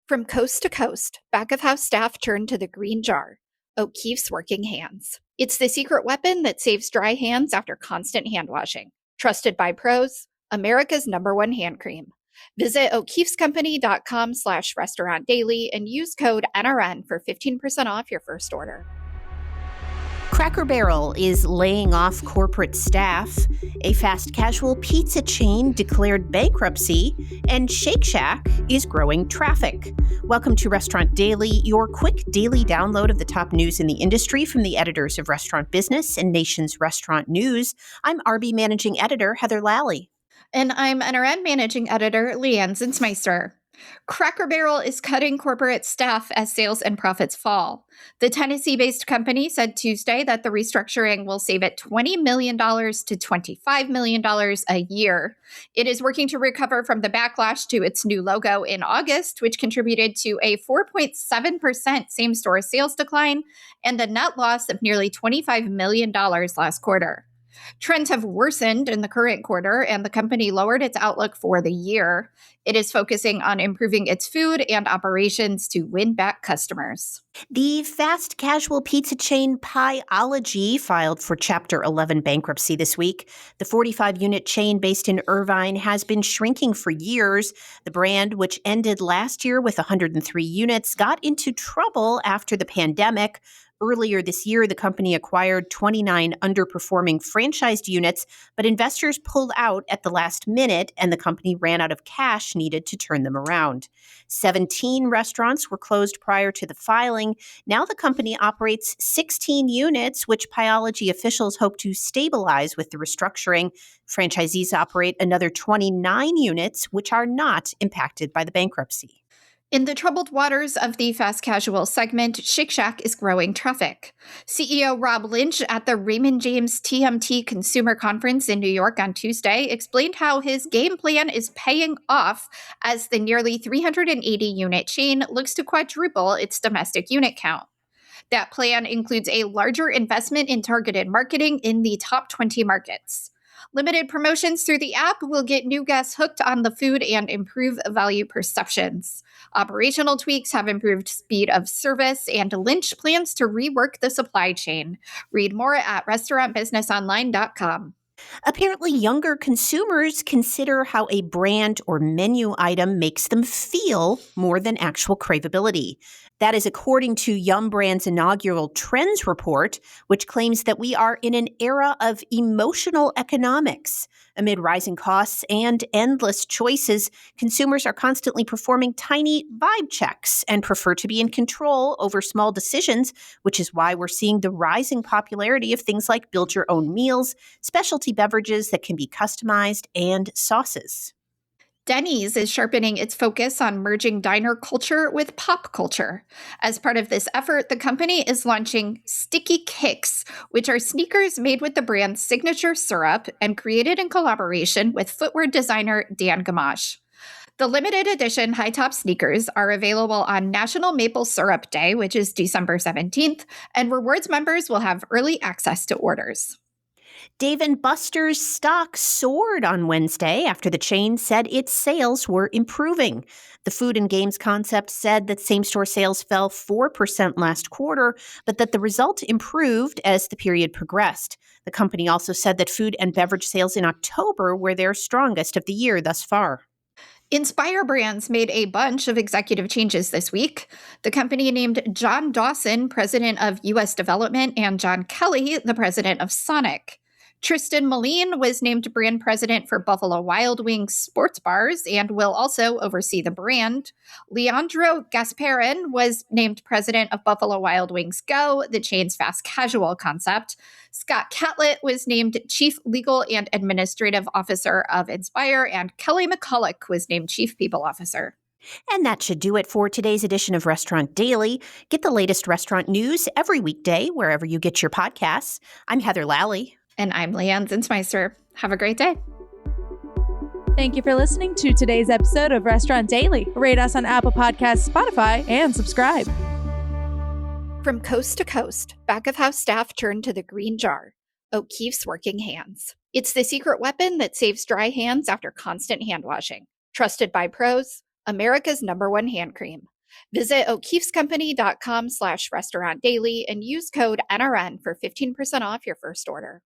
From coast to coast, back-of-house staff turn to the green jar, O'Keeffe's working hands. It's the secret weapon that saves dry hands after constant hand washing. Trusted by pros, America's #1 hand cream. Visit o'keeffescompany.com/restaurant daily and use code NRN for 15% off your first order. Cracker Barrel is laying off corporate staff, a fast casual pizza chain declared bankruptcy, and Shake Shack is growing traffic. Welcome to Restaurant Daily, your quick daily download of the top news in the industry from the editors of Restaurant Business and Nation's Restaurant News. I'm RB Managing Editor Heather Lally. And I'm NRN Managing Editor Leanne Zinsmeister. Cracker Barrel is cutting corporate staff as sales and profits fall. The Tennessee-based company said Tuesday that the restructuring will save it $20 million to $25 million a year. It is working to recover from the backlash to its new logo in August, which contributed to a 4.7% same-store sales decline and a net loss of nearly $25 million last quarter. Trends have worsened in the current quarter, and the company lowered its outlook for the year. It is focusing on improving its food and operations to win back customers. The fast casual pizza chain Pieology filed for Chapter 11 bankruptcy this week. The 45-unit chain based in Irvine has been shrinking for years. The brand, which ended last year with 103 units, got into trouble after the pandemic. Earlier this year, the company acquired 29 underperforming franchised units, but investors pulled out at the last minute, and the company ran out of cash needed to turn them around. 17 restaurants were closed prior to the filing. Now the company operates 16 units, which Pieology officials hope to stabilize with the restructuring. Franchisees operate another 29 units, which are not impacted by the bankruptcy. In the troubled waters of the fast casual segment, Shake Shack is growing traffic. CEO Rob Lynch at the Raymond James TMT Consumer Conference in New York on Tuesday explained how his game plan is paying off as the nearly 380-unit chain looks to quadruple its domestic unit count. That plan includes a larger investment in targeted marketing in the top 20 markets. Limited promotions through the app will get new guests hooked on the food and improve value perceptions. Operational tweaks have improved speed of service, and Lynch plans to rework the supply chain. Read more at restaurantbusinessonline.com. Apparently, younger consumers consider how a brand or menu item makes them feel more than actual craveability. That is according to Yum Brand's inaugural Trends report, which claims that we are in an era of emotional economics. Amid rising costs and endless choices, consumers are constantly performing tiny vibe checks and prefer to be in control over small decisions, which is why we're seeing the rising popularity of things like build-your-own meals, specialty beverages that can be customized, and sauces. Denny's is sharpening its focus on merging diner culture with pop culture. As part of this effort, the company is launching Sticky Kicks, which are sneakers made with the brand's signature syrup and created in collaboration with footwear designer Dan Gamache. The limited edition high-top sneakers are available on National Maple Syrup Day, which is December 17th, and rewards members will have early access to orders. Dave & Buster's stock soared on Wednesday after the chain said its sales were improving. The food and games concept said that same-store sales fell 4% last quarter, but that the result improved as the period progressed. The company also said that food and beverage sales in October were their strongest of the year thus far. Inspire Brands made a bunch of executive changes this week. The company named John Dawson president of U.S. Development and John Kelly the president of Sonic. Tristan Moline was named brand president for Buffalo Wild Wings sports bars and will also oversee the brand. Leandro Gasparin was named president of Buffalo Wild Wings Go, the chain's fast casual concept. Scott Catlett was named chief legal and administrative officer of Inspire, and Kelly McCulloch was named chief people officer. And that should do it for today's edition of Restaurant Daily. Get the latest restaurant news every weekday wherever you get your podcasts. I'm Heather Lally. And I'm Leanne Zinsmeister. Have a great day. Thank you for listening to today's episode of Restaurant Daily. Rate us on Apple Podcasts, Spotify, and subscribe. From coast to coast, back-of-house staff turn to the green jar, O'Keeffe's working hands. It's the secret weapon that saves dry hands after constant hand washing. Trusted by pros, America's #1 hand cream. Visit o'keefescompany.com/restaurantdaily and use code NRN for 15% off your first order.